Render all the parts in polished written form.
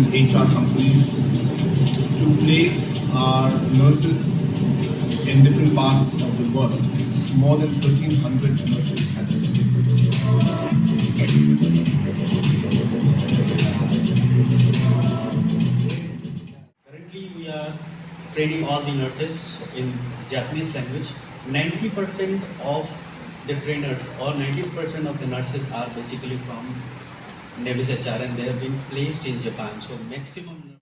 different HR companies to place our nurses in different parts of the world. More than 1,300 nurses have been Currently, we are training all the nurses in Japanese language. 90% of the trainers or 90% of the nurses are basically from Navy's HR and they have been placed in Japan. So maximum.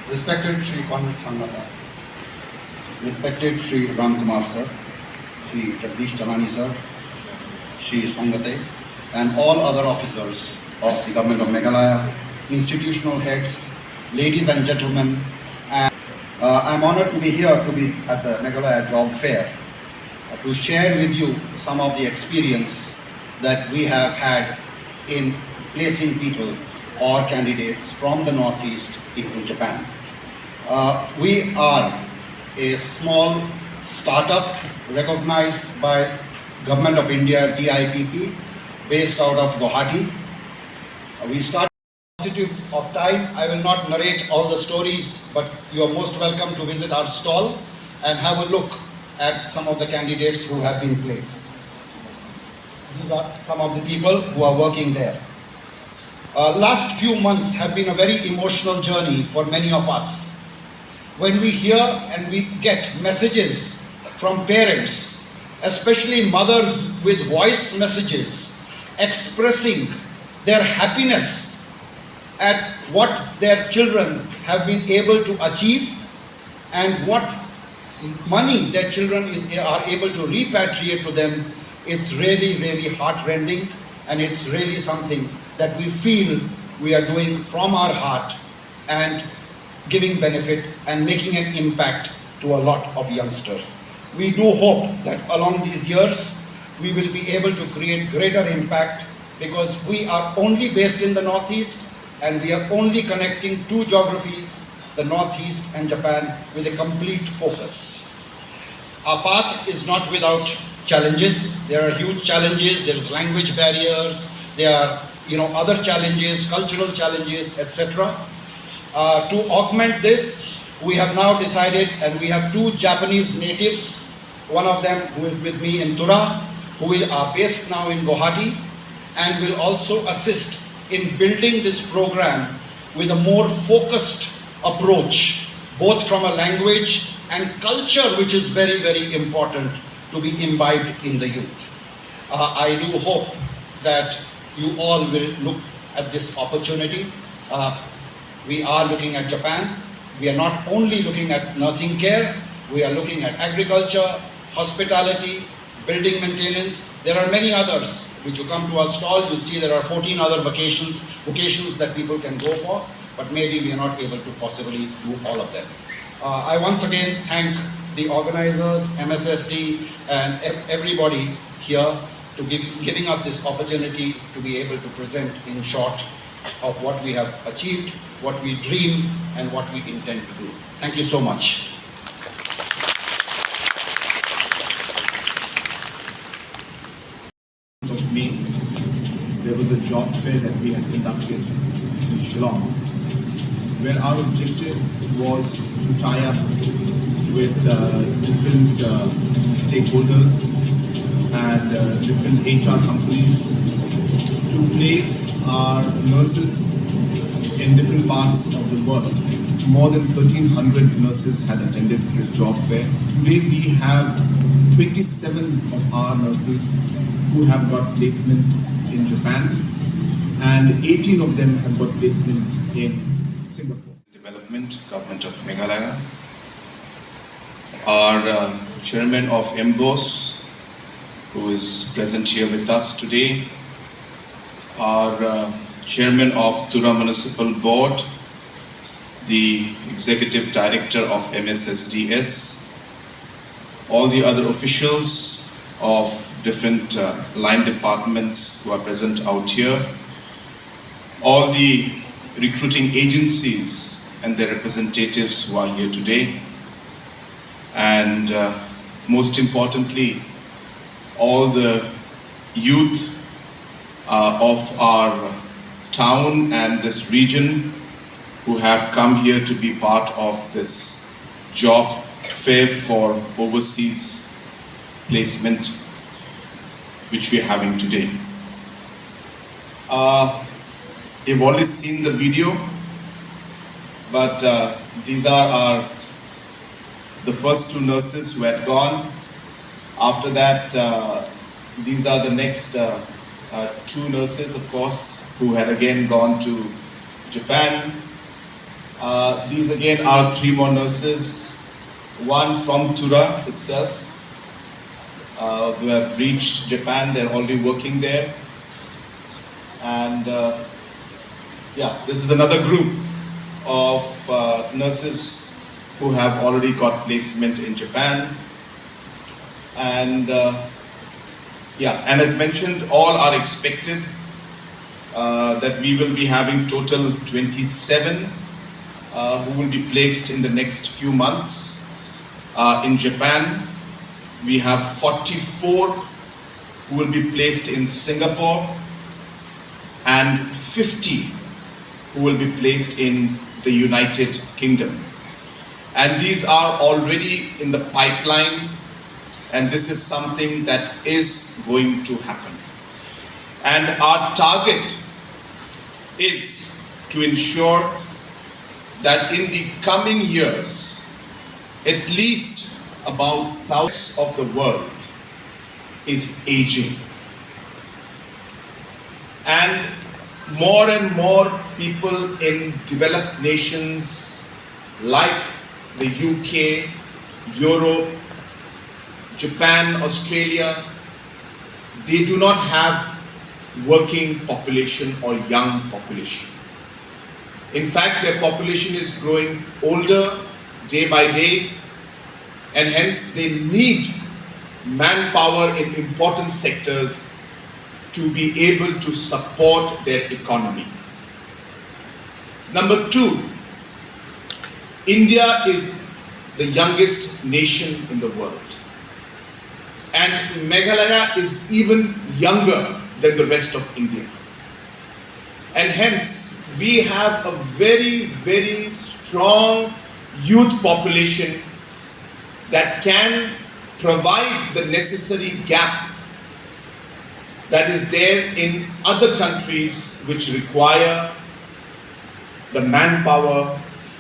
Respected Shri Conrad sir, respected Shri Ram Kumar sir, Shri Jagdish Chalani sir, Shri Sangate, and all other officers of the Government of Meghalaya, institutional heads, ladies and gentlemen, and I'm honored to be here at the Meghalaya Job Fair to share with you some of the experience that we have had in placing people or candidates from the Northeast into Japan. We are a small startup recognized by Government of India DIPP based out of Guwahati. We started of time. I will not narrate all the stories, but you are most welcome to visit our stall and have a look at some of the candidates who have been placed. These are some of the people who are working there. Last few months have been a very emotional journey for many of us. When we hear and we get messages from parents, especially mothers with voice messages expressing their happiness at what their children have been able to achieve and what money their children are able to repatriate to them, it's really, really heart-rending, and it's really something that we feel we are doing from our heart and giving benefit and making an impact to a lot of youngsters. We do hope that along these years we will be able to create greater impact, because we are only based in the Northeast and we are only connecting two geographies, the Northeast and Japan, with a complete focus. Our path is not without challenges. There are huge challenges. There is language barriers. There are other challenges, cultural challenges, etc. To augment this, we have now decided, and we have two Japanese natives, one of them who is with me in Tura, who are based now in Guwahati, and will also assist in building this program with a more focused approach, both from a language and culture, which is very, very important to be imbibed in the youth. I do hope that you all will look at this opportunity. We are looking at Japan. We are not only looking at nursing care, we are looking at agriculture, hospitality, building maintenance. There are many others which you come to our stall, you'll see there are 14 other vocations that people can go for, but maybe we are not able to possibly do all of them. I once again thank the organizers, MSSD, and everybody here to giving us this opportunity to be able to present in short of what we have achieved, what we dream, and what we intend to do. Thank you so much. Of me, there was a job fair that we had conducted in Shillong, where our objective was to tie up with different stakeholders and different HR companies to place our nurses in different parts of the world. More than 1,300 nurses had attended this job fair. Today we have 27 of our nurses who have got placements in Japan, and 18 of them have got placements in Singapore. Development, Government of Meghalaya. Our Chairman of MBOS, who is present here with us today. Our Chairman of Tura Municipal Board, the Executive Director of MSSDS, all the other officials of different line departments who are present out here, all the recruiting agencies and their representatives who are here today, and most importantly, all the youth of our town and this region who have come here to be part of this job fair for overseas placement which we are having today. You've already seen the video, but these are the first two nurses who had gone. After that, these are the next two nurses, of course, who had again gone to Japan. These again are three more nurses, one from Tura itself, who have reached Japan. They're already working there. And yeah, this is another group of nurses who have already got placement in Japan. And yeah, and as mentioned, all are expected that we will be having total 27 who will be placed in the next few months in Japan. We have 44 who will be placed in Singapore and 50 who will be placed in the United Kingdom. And these are already in the pipeline, and this is something that is going to happen. And our target is to ensure that in the coming years, at least about thousands of the world is aging. And more people in developed nations like the UK, Europe, Japan, Australia, they do not have working population or young population. In fact, their population is growing older day by day, and hence they need manpower in important sectors to be able to support their economy. Number two, India is the youngest nation in the world. And Meghalaya is even younger than the rest of India. And hence, we have a very strong youth population that can provide the necessary gap that is there in other countries which require the manpower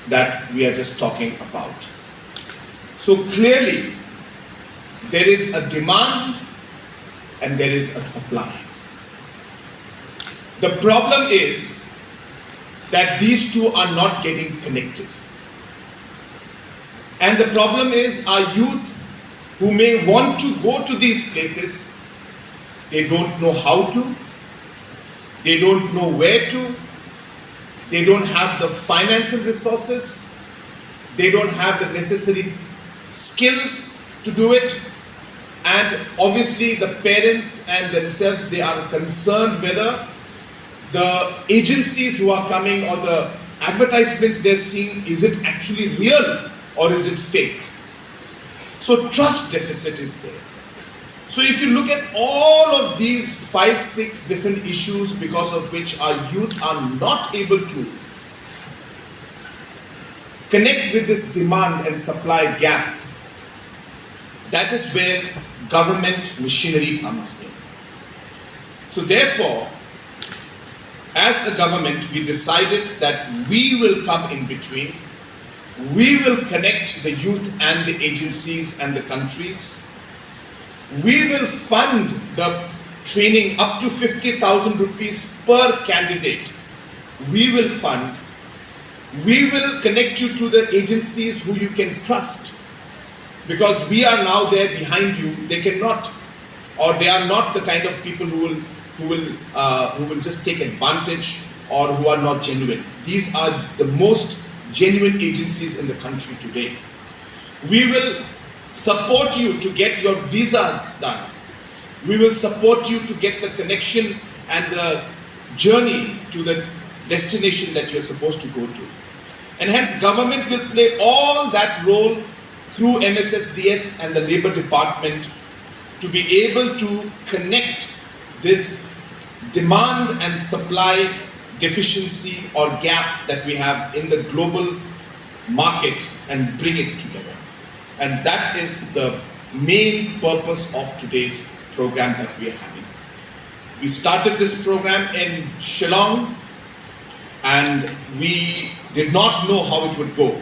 that we are just talking about. So clearly, there is a demand and there is a supply. The problem is that these two are not getting connected. And the problem is our youth who may want to go to these places, they don't know how to, they don't know where to, they don't have the financial resources, they don't have the necessary skills to do it, and obviously the parents and themselves, they are concerned whether the agencies who are coming or the advertisements they're seeing, is it actually real or is it fake? So trust deficit is there. So if you look at all of these 5-6 different issues because of which our youth are not able to connect with this demand and supply gap, that is where government machinery comes in. So therefore, as a government, we decided that we will come in between. We will connect the youth and the agencies and the countries. We will fund the training up to 50,000 rupees per candidate. We will fund. We will connect you to the agencies who you can trust, because we are now there behind you. They cannot, or they are not the kind of people who will just take advantage or who are not genuine. These are the most genuine agencies in the country today. We will support you to get your visas done. We will support you to get the connection and the journey to the destination that you're supposed to go to. And hence government will play all that role through MSSDS and the Labour Department to be able to connect this demand and supply deficiency or gap that we have in the global market and bring it together. And that is the main purpose of today's program that we are having. We started this program in Shillong and we did not know how it would go.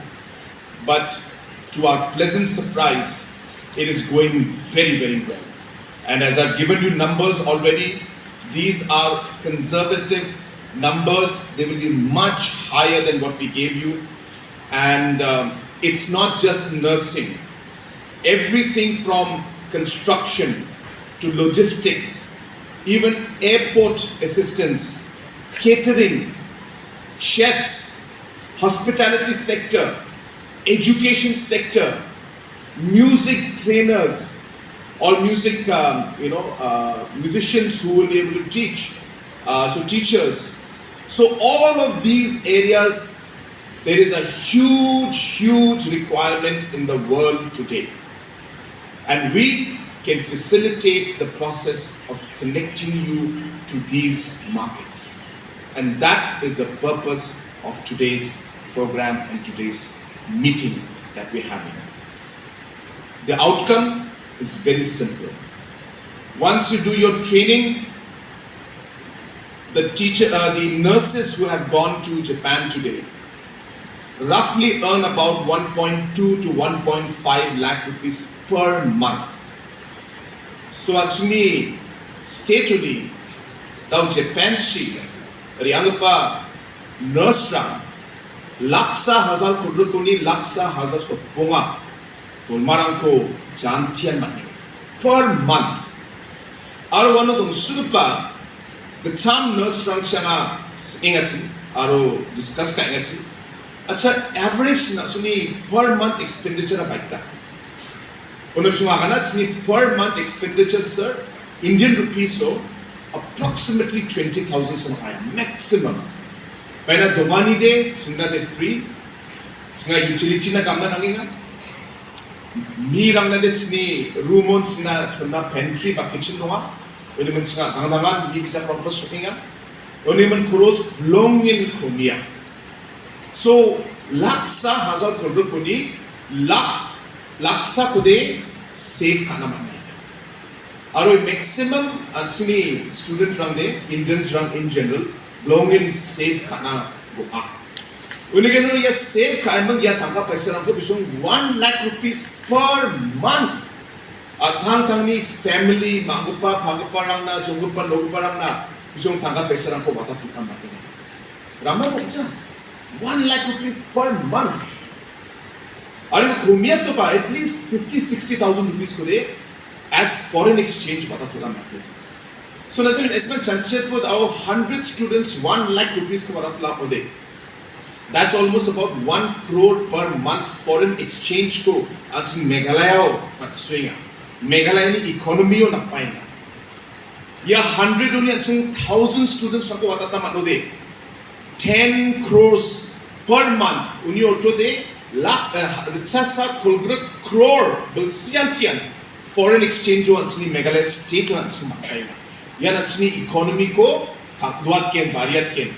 But to our pleasant surprise, it is going very, very well. And as I've given you numbers already, these are conservative numbers. They will be much higher than what we gave you. And it's not just nursing. Everything from construction to logistics, even airport assistants, catering, chefs, hospitality sector, education sector, music trainers, or music, musicians who will be able to teach, so teachers. So all of these areas, there is a huge requirement in the world today. And we can facilitate the process of connecting you to these markets. And that is the purpose of today's program and today's meeting that we're having. The outcome is very simple. Once you do your training, the nurses who have gone to Japan today roughly earn about 1.2 to 1.5 lakh rupees per month. So actually, stately, daw Japan chi, riangpa nurse rang, laksa hazar kudukuni laksa hazar sopunga, tulmarang ko jantian mani per month. Aro wano tong supa, the term nurse rang siya ingati, aro discuss ka ingati. Acha average na suni per month expenditure na baita. Unang sumaka suni per month expenditure sir, Indian rupees so approximately 20,000 sa maximum. Kaya domani de singa de free, singa utility na gamna nanginga. Mirang na de sini room na na pantry pa kitchen noa. Oni man singa dangan di bisa proper sukinga. Oni man kuros longin kumia. So laksa hazar kudukuni laksa kude save kana manai. Aro maximum actually student rang de Indians rang in general longin save kana goa. Unigano ya save kana ya tangka paisa rang ko bisong 1 lakh rupees per month. Thang ni family magupa bhagupa rang na jongupa logupa rang na bisong tangka paisa rang ko bata tukam mati. Ramai bocah 1 lakh rupees per month. Are you kumia to buy at least 50-60,000 rupees today as foreign exchange bata tula mati. So let's say इसमें चर्चित with our 100 students 1 lakh rupees को बता तला होदे. That's almost about 1 crore per month foreign exchange को आज मेघालय मत swinga. Meghalaya नि economy ओ न पाएगा. या 100 उन्हें आज 1,000 students को बता तला मत होदे. 10 crores per month uni auto de lakh richasa kulgru crore bilsiantian foreign exchange jo antini Meghalaya state o antini makai yan antini economy ko hakduat ken variat ken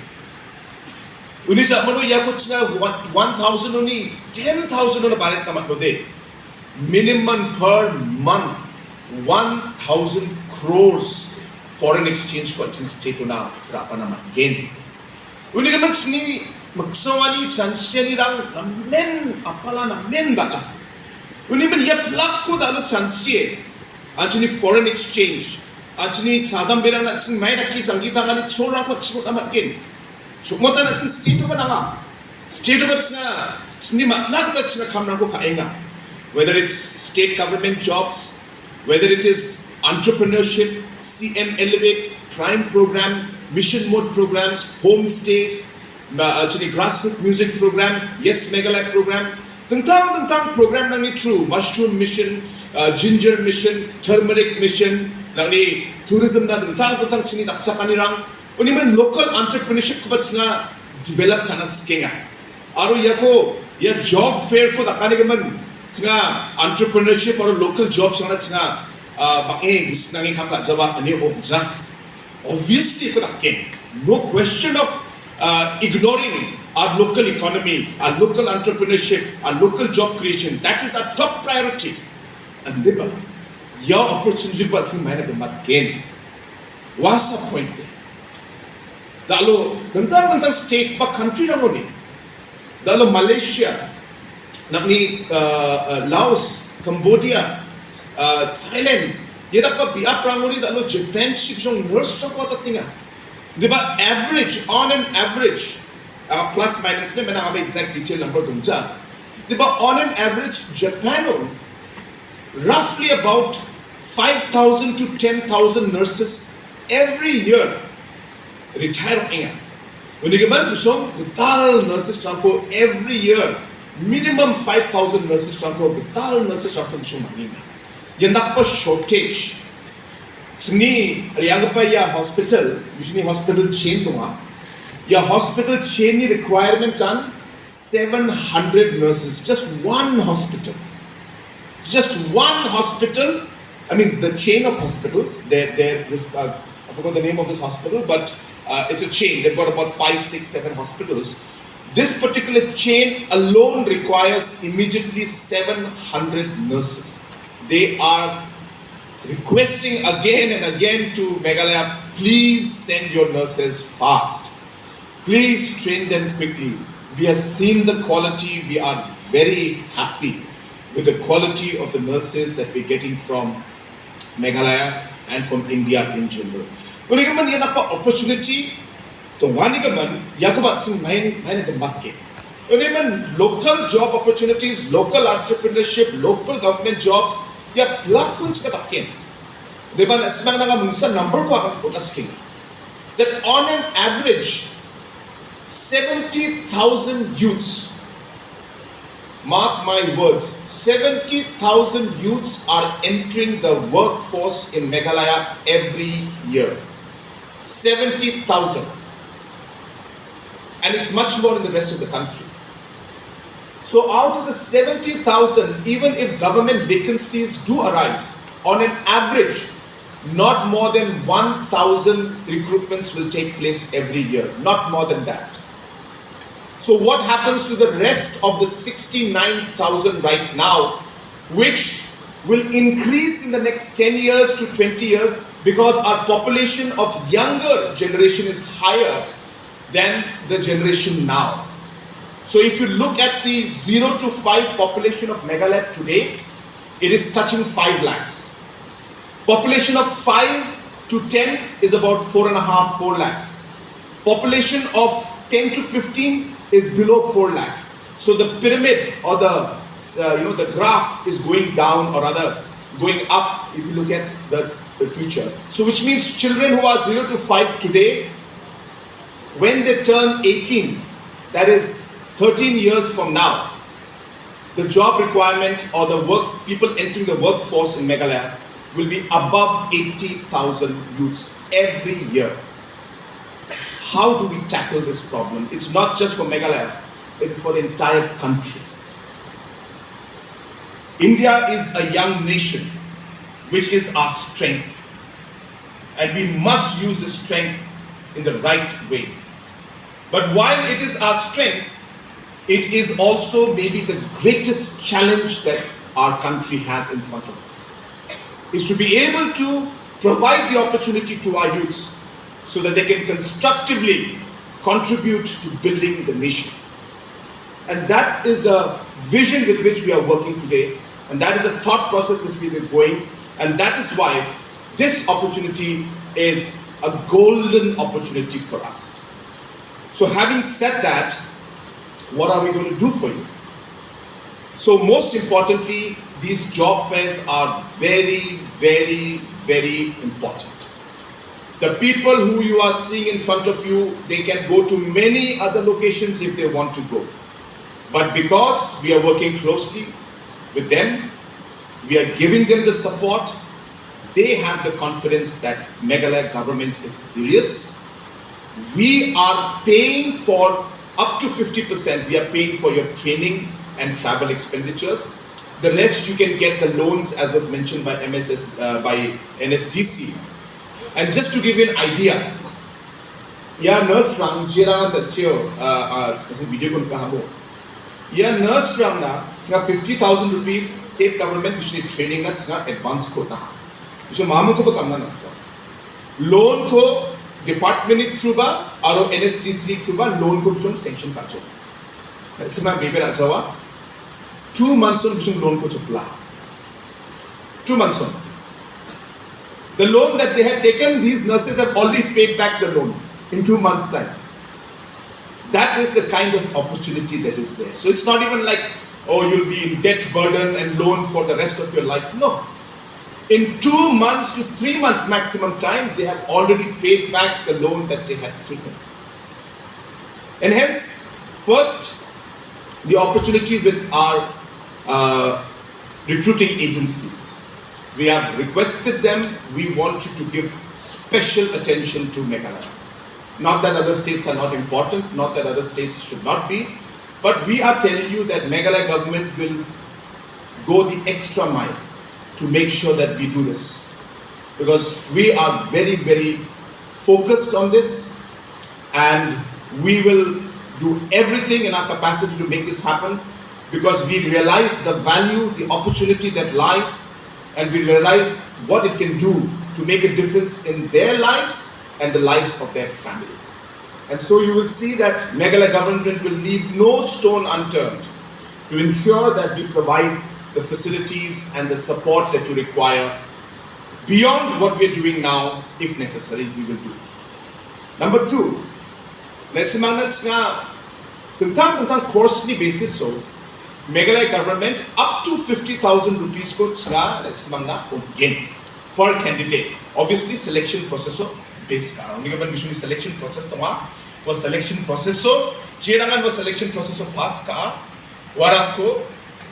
uni sa mano ya ko tsna 1,000 uni 10,000 na baret tamat no de minimum per month 1,000 crores foreign exchange ko antini state o na rapaha na gain. Uli ka magsini magsawani chansiani rang men apala na men baka. Uli man ya plak ko dalo chansie. Ajini foreign exchange. Ajini chadam berang na sing may naki janggita nga ni chora ko chukot amat kin. Chukmota na sing state ba nga. State ba nga sini matnak na sing kamna ko kaenga. Whether it's state government jobs, whether it is entrepreneurship, CM Elevate, Prime program, mission mode programs, homestays, actually grassroots music program, Yes Meghalaya program, tentang program nang ni true, mushroom mission, ginger mission, turmeric mission, nang ni tourism na tentang sini naksakan nirang, uniman local entrepreneurship ko ba nga develop kana skenga. Aro yako ya job fair ko nakani gaman nga entrepreneurship or local jobs nga bakeng gisnangin kam ka jawa ani ho ja. Obviously, no question of ignoring our local economy, our local entrepreneurship, our local job creation. That is our top priority. And diba, your opportunity but sing mana the gain. What's the point there? Dalo, tentang state pa country na mo ni. Dalo Malaysia, nakni Laos, Cambodia, Thailand. Yada pa biya pramuri dalo Japan ship yung nurse sa kota tinga. Diba average, on an average, plus minus na mana exact detail number dunja. Diba on an average Japan roughly about 5,000 to 10,000 nurses every year retire inga. When you get so vital nurses tranco every year, minimum 5,000 nurses tranco vital nurses tranco so manina. Yandak pa shortage. Sini yang pa ya hospital, usually hospital chain dunga. Ya hospital chain ni requirement on 700 nurses, just one hospital. Just one hospital. I mean the chain of hospitals. This I forgot the name of this hospital, but it's a chain. They've got about 5, 6, 7 hospitals. This particular chain alone requires immediately 700 nurses. They are requesting again and again to Meghalaya, please send your nurses fast. Please train them quickly. We have seen the quality. We are very happy with the quality of the nurses that we're getting from Meghalaya and from India in general. When you get an opportunity, to one local job opportunities, local entrepreneurship, local government jobs, ya plug kunch katakin. Deban asmang nga munsa number ko akan punaskin. That on an average, 70,000 youths, mark my words, 70,000 youths are entering the workforce in Meghalaya every year. 70,000. And it's much more in the rest of the country. So out of the 70,000, even if government vacancies do arise, on an average, not more than 1,000 recruitments will take place every year. Not more than that. So what happens to the rest of the 69,000 right now, which will increase in the next 10 years to 20 years because our population of younger generation is higher than the generation now. So if you look at the 0 to 5 population of Meghalaya today, it is touching 5 lakhs. Population of 5 to 10 is about 4.5, 4 lakhs. Population of 10 to 15 is below 4 lakhs. So the pyramid or the graph is going down or rather going up if you look at the future. So which means children who are 0 to 5 today, when they turn 18, that is 13 years from now, the job requirement or the people entering the workforce in Meghalaya will be above 80,000 youths every year. How do we tackle this problem? It's not just for Meghalaya, it is for the entire country. India is a young nation, which is our strength. And we must use this strength in the right way. But while it is our strength, it is also maybe the greatest challenge that our country has in front of us. Is to be able to provide the opportunity to our youths so that they can constructively contribute to building the nation. And that is the vision with which we are working today. And that is the thought process which we are going. And that is why this opportunity is a golden opportunity for us. So having said that, what are we going to do for you? So most importantly, these job fairs are very, very, very important. The people who you are seeing in front of you, they can go to many other locations if they want to go. But because we are working closely with them, we are giving them the support, they have the confidence that Meghalaya government is serious. We are paying for up to 50%, we are paying for your training and travel expenditures. The rest you can get the loans as was mentioned by by NSDC. And just to give you an idea, Ya nurse rang jirang the sio video kun kahamo. Ya nurse rang na 50,000 rupees state government which is training na advance ko na. जो मामू को काम ना loan को department through बा और NSDC through बा loan को जो सैंक्शन काचो ऐसे मैं बेबे राजा हुआ 2 months on जो लोन को चुपला 2 months on the loan that they had taken, these nurses have already paid back the loan in 2 months time. That is the kind of opportunity that is there. So it's not even like, oh, you'll be in debt burden and loan for the rest of your life. No. In 2 months to 3 months maximum time, they have already paid back the loan that they had taken. And hence, first, the opportunity with our recruiting agencies. We have requested them, we want you to give special attention to Meghalaya. Not that other states are not important, not that other states should not be, but we are telling you that Meghalaya government will go the extra mile to make sure that we do this. Because we are very, very focused on this and we will do everything in our capacity to make this happen because we realize the value, the opportunity that lies, and we realize what it can do to make a difference in their lives and the lives of their family. And so you will see that Meghalaya government will leave no stone unturned to ensure that we provide the facilities and the support that you require beyond what we are doing now. If necessary, we will do. Number 2, Nesimangnats nga tentang coarsely basis so Meghalaya government up to 50,000 rupees ko nga Nesimangna again per candidate. Obviously selection process so base ka. Only government usually selection process to was selection process so jerangan was selection process so pass ka warak ko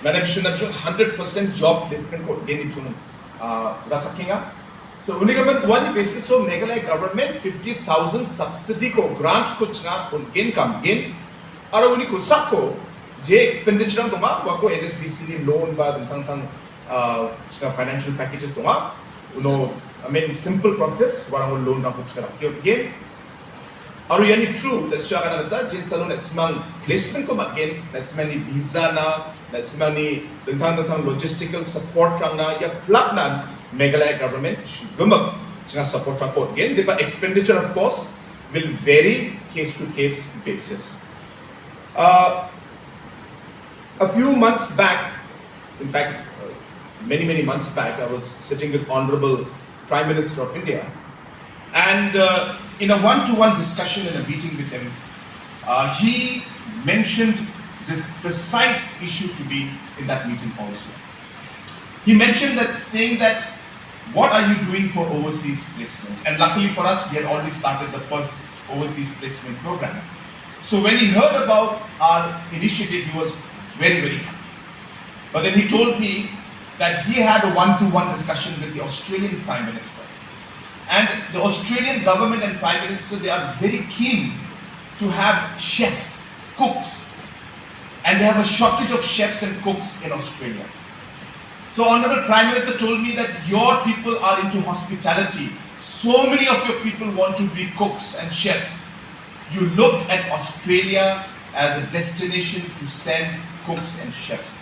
मैंने 100% job placement को again इचुन रसाकेंगा. So only government one basis so Meghalaya government 50,000 subsidy को grant को चंगा उनकेन काम gain और उन्हीं को सबको जे expenditure तो माँ वाको NSDC ने loan बाद तंग चंगा financial packages तो माँ उन्हों I mean simple process वारांगो loan ना कुछ करा क्यों गेन और यानी true that शो अगर नता जिन सालों ने स्मांग placement को मत गेन नेस्मानी visa ना नेस्मानी तंग logistical support करना या plug ना Meghalaya government gumak चंगा support रखो गेन दिपा expenditure of course will vary case to case basis. A few months back, in fact, many months back, I was sitting with Honorable Prime Minister of India, and in a one-to-one discussion in a meeting with him, he mentioned this precise issue to be in that meeting also. He mentioned that, saying that, what are you doing for overseas placement? And luckily for us, we had already started the first overseas placement program. So when he heard about our initiative, he was very, very happy. But then he told me that he had a one-to-one discussion with the Australian Prime Minister. And the Australian government and Prime Minister, they are very keen to have chefs, cooks. And they have a shortage of chefs and cooks in Australia. So Honorable Prime Minister told me that your people are into hospitality. So many of your people want to be cooks and chefs. You look at Australia as a destination to send cooks and chefs.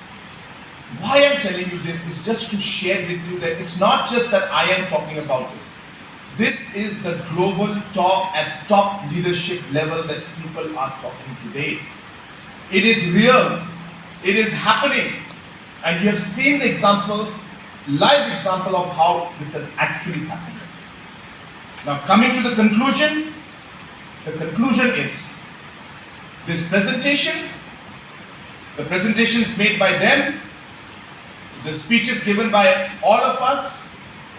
Why I'm telling you this is just to share with you that it's not just that I am talking about this. This is the global talk at top leadership level that people are talking today. It is real. It is happening. And you have seen the example, live example of how this has actually happened. Now coming to the conclusion is this presentation, the presentations made by them, the speeches given by all of us,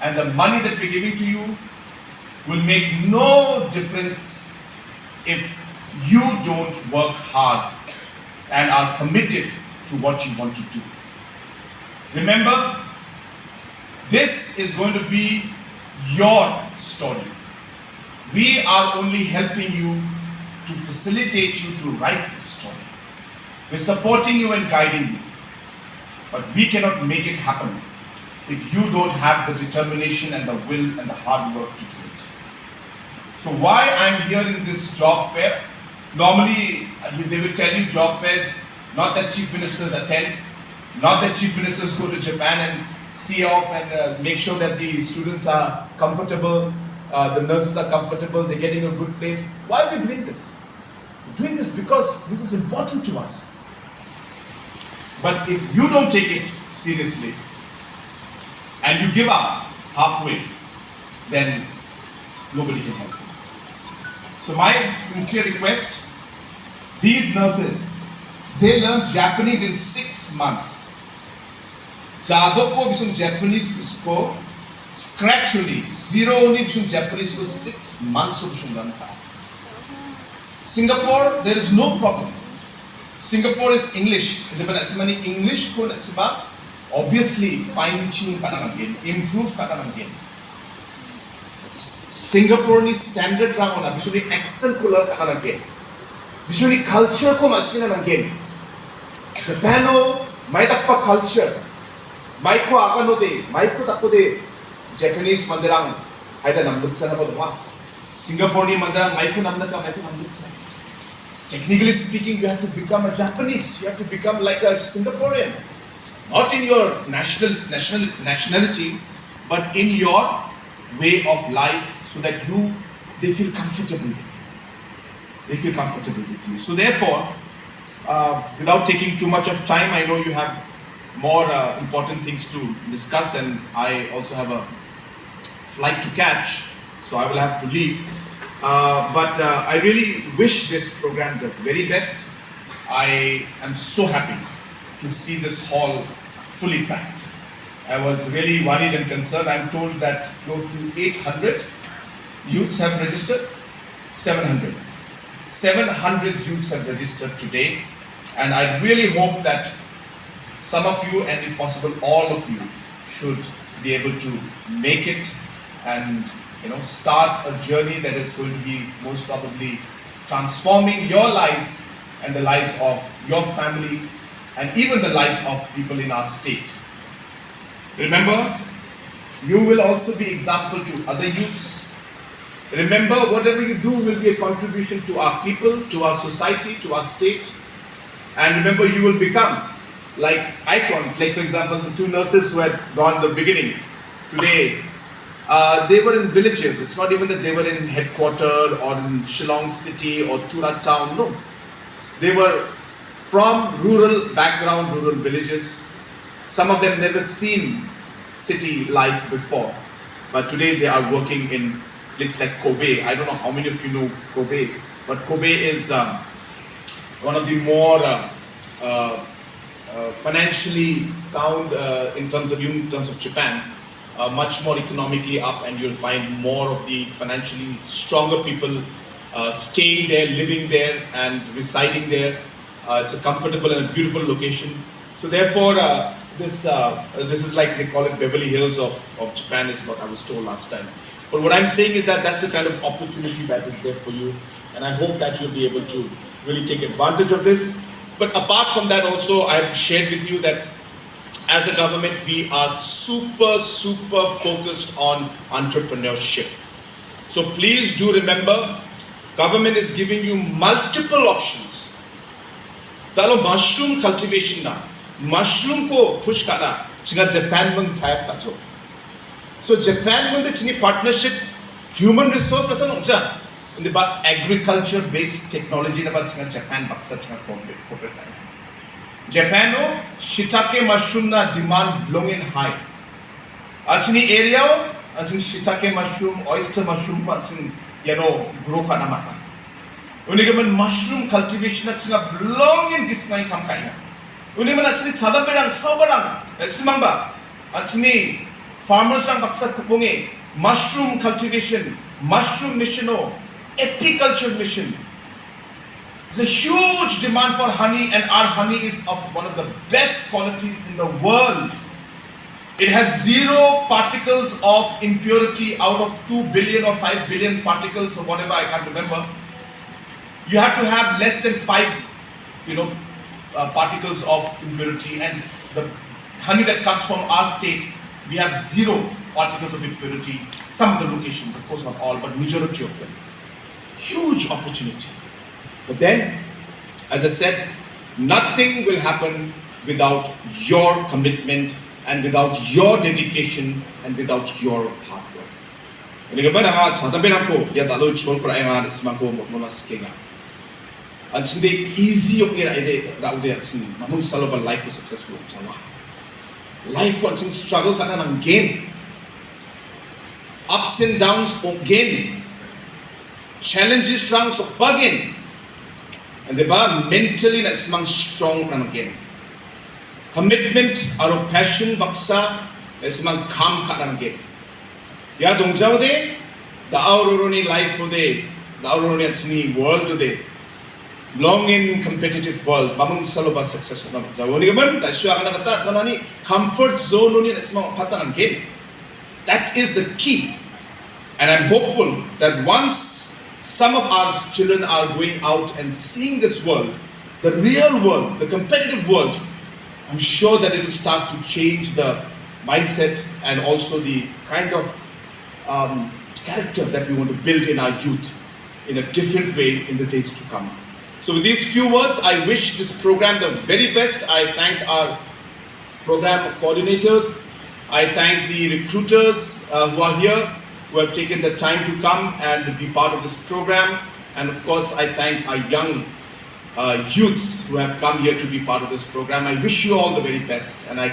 and the money that we're giving to you will make no difference if you don't work hard and are committed to what you want to do. Remember, this is going to be your story. We are only helping you to facilitate you to write this story. We're supporting you and guiding you. But we cannot make it happen if you don't have the determination and the will and the hard work to do it. So why I'm here in this job fair? Normally they will tell you job fairs, not that chief ministers attend, not that chief ministers go to Japan and see off and make sure that the students are comfortable, the nurses are comfortable, they're getting a good place. Why are we doing this? We're doing this because this is important to us. But if you don't take it seriously and you give up halfway, then nobody can help you. So my sincere request, these nurses, they learn Japanese in 6 months. a.dokgoni bisung Japanese ko scratchly, zero ni bisung Japanese ko 6 months of bisung learn. Singapore, there is no problem. Singapore is English. Japanese English ko nasiba, obviously fine tune kanang again, improve kanang again. Singapore ni standard rang na bisuni accent ko learn kanang again. Bisuni culture ko masinan again. Japano, may takpa culture. May ko akano de, may ko takpo de Japanese mandirang ay da namdut sa na po dwa. Singapore ni mandirang may ko namdut ka, may ko namdut sa. Technically speaking, you have to become a Japanese. You have to become like a Singaporean. Not in your nationality, but in your way of life, so that they feel comfortable with you. They feel comfortable with you. So therefore, without taking too much of time, I know you have more important things to discuss, and I also have a flight to catch, so I will have to leave. But I really wish this program the very best. I am so happy to see this hall fully packed. I was really worried and concerned. I'm told that close to 800 youths have registered. 700. 700 youths have registered today, and I really hope that some of you, and if possible all of you, should be able to make it and start a journey that is going to be most probably transforming your lives and the lives of your family and even the lives of people in our state. Remember, you will also be example to other youths. Remember, whatever you do will be a contribution to our people, to our society, to our state. And remember, you will become like icons. Like for example, the two nurses who had gone in the beginning today, they were in villages. It's not even that they were in headquarters or in Shillong city or Tura town. No, they were from rural background, rural villages. Some of them never seen city life before, but today they are working in places like Kobe. I don't know how many of you know Kobe, but Kobe is one of the more financially sound in terms of Japan. Much more economically up, and you'll find more of the financially stronger people staying there, living there and residing there. It's a comfortable and a beautiful location. So therefore, this is like they call it Beverly Hills of Japan, is what I was told last time. But what I'm saying is that that's the kind of opportunity that is there for you, and I hope that you'll be able to really take advantage of this. But apart from that also, I've shared with you that as a government, we are super focused on entrepreneurship. So please do remember, government is giving you multiple options. Dalo mushroom cultivation na, mushroom ko push kara, chinga Japan mang type kacho. So Japan mang the chini partnership, human resource na san uncha, in the agriculture based technology na ba chinga Japan baksa chinga corporate. Japano shiitake mushroom na demand long and high. Actually area, actually shiitake mushroom, oyster mushroom, actually grow kana mata. Unigaman mushroom cultivation actually long and dismay kam kaina. Unigaman actually chada perang sabarang simamba. Actually farmers ang baksa kupunge mushroom cultivation, mushroom mission o apiculture mission. There's a huge demand for honey, and our honey is of one of the best qualities in the world. It has 0 particles of impurity out of 2 billion or 5 billion particles or whatever, I can't remember. You have to have less than 5 particles of impurity, and the honey that comes from our state, we have 0 particles of impurity. Some of the locations, of course not all, but majority of them. Huge opportunity. But then, as I said, nothing will happen without your commitment and without your dedication and without your hard work. Ini kepada nga chadaben ako ya dalo chol pra nga ismako monas kenga. Anjinde easy yok ira ide raude atsin mamung saloba life was successful chawa. Life was in struggle kana nang gain. Ups and downs gain. Challenges rang so bagin. And they are mentally na ismang strong rang again. Commitment or passion baksa ismang kam ka again. Ya dongjaw de the auroroni life for the auroroni atni world today. Long in competitive world, mamang saloba success na jawoni gaban dasyo ang nakata tanani comfort zone ni ismang patan again. That is the key. And I'm hopeful that once some of our children are going out and seeing this world, the real world, the competitive world, I'm sure that it will start to change the mindset and also the kind of character that we want to build in our youth in a different way in the days to come. So with these few words, I wish this program the very best. I thank our program coordinators. I thank the recruiters who are here, who have taken the time to come and to be part of this program. And of course, I thank our young youths who have come here to be part of this program. I wish you all the very best, and I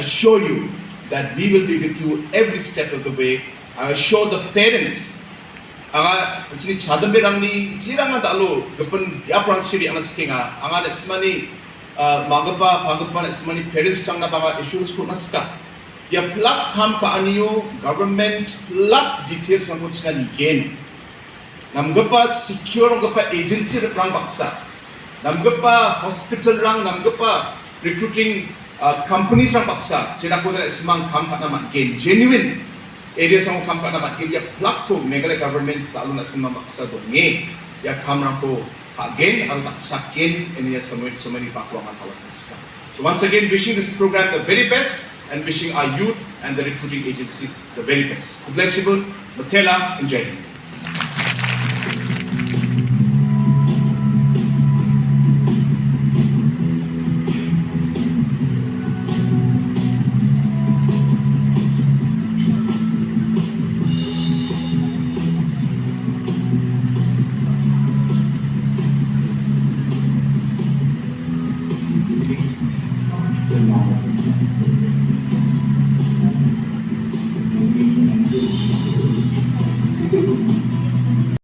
assure you that we will be with you every step of the way. I assure the parents, actually chadambe rangni jiranga dalo gapan ya pransiri anaskinga anga desmani magapa desmani parents tangna baga issues ko naska ya plug kam ka aniyo government plug details ng kuchna gain namgapa secure ngapa agency rang baksa namgapa hospital rang namgapa recruiting companies rang baksa chena ko na ismang kam ka naman gain genuine areas ng kam ka naman gain ya plug ko Meghalaya government lalo na simang baksa do nge ya kam rang ko again ang taksakin and ya so many pakwangan talakas ka. So once again wishing this program the very best and wishing our youth and the recruiting agencies the very best. God bless you, Matela and Jai Hind.